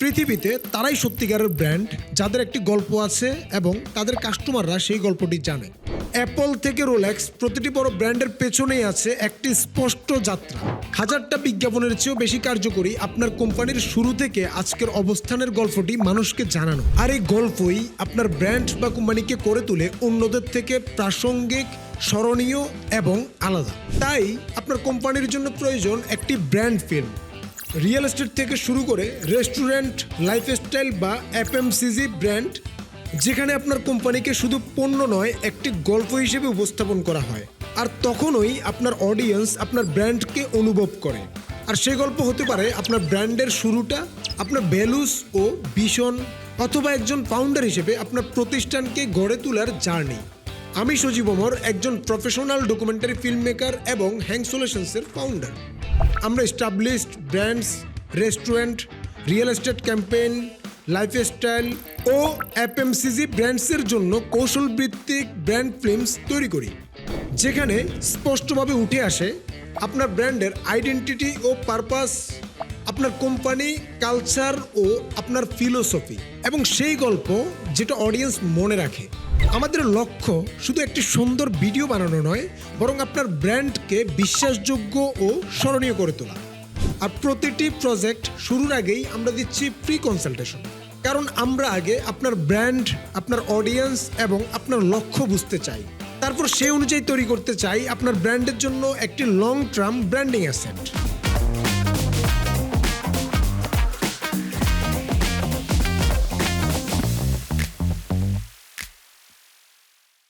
পৃথিবীতে তারাই সত্যিকারের ব্র্যান্ড যাদের একটি গল্প আছে এবং তাদের কাস্টমাররা সেই গল্পটি জানে। অ্যাপল থেকে রোলেক্স, প্রতিটি বড় ব্র্যান্ডের পেছনেই আছে একটি স্পষ্ট যাত্রা। হাজারটা বিজ্ঞাপনের চেয়েও বেশি কার্যকরী আপনার কোম্পানির শুরু থেকে আজকের অবস্থানের গল্পটি মানুষকে জানানো। আর এই গল্পই আপনার ব্র্যান্ড বা কোম্পানিকে করে তোলে অন্যদের থেকে প্রাসঙ্গিক, স্মরণীয় এবং আলাদা। তাই আপনার কোম্পানির জন্য প্রয়োজন একটি ব্র্যান্ড ফিল্ম। রিয়েল এস্টেট থেকে শুরু করে রেস্টুরেন্ট, লাইফস্টাইল বা এফএমসিজি ব্র্যান্ড, যেখানে আপনার কোম্পানিকে শুধু পণ্য নয়, একটি গল্প হিসেবে উপস্থাপন করা হয়। আর তখনই আপনার অডিয়েন্স আপনার ব্র্যান্ডকে অনুভব করে। আর সেই গল্প হতে পারে আপনার ব্র্যান্ডের শুরুটা, আপনার ভ্যালুস ও ভিশন, অথবা একজন ফাউন্ডার হিসেবে আপনার প্রতিষ্ঠানকে গড়ে তোলার জার্নি। আমি সজীব ওমর, একজন প্রফেশনাল ডকুমেন্টারি ফিল্ম মেকার এবং হ্যাং সলিউশনসের ফাউন্ডার। আমরা established brands, restaurant, real estate campaign, lifestyle ও এফএমসিজি ব্র্যান্ডসের জন্য কৌশলভিত্তিক ব্র্যান্ড ফিল্মস তৈরি করি, যেখানে স্পষ্টভাবে উঠে আসে আপনার ব্র্যান্ডের আইডেন্টিটি ও পারপাস, আপনার কোম্পানি কালচার ও আপনার ফিলোসফি, এবং সেই গল্প যেটা অডিয়েন্স মনে রাখে। আমাদের লক্ষ্য শুধু একটি সুন্দর ভিডিও বানানো নয়, বরং আপনার ব্র্যান্ডকে বিশ্বাসযোগ্য ও স্মরণীয় করে তোলা। আর প্রতিটি প্রজেক্ট শুরুর আগেই আমরা দিচ্ছি ফ্রি কনসালটেশন, কারণ আমরা আগে আপনার ব্র্যান্ড, আপনার অডিয়েন্স এবং আপনার লক্ষ্য বুঝতে চাই। তারপর সেই অনুযায়ী তৈরি করতে চাই আপনার ব্র্যান্ডের জন্য একটি লং টার্ম ব্র্যান্ডিং অ্যাসেট।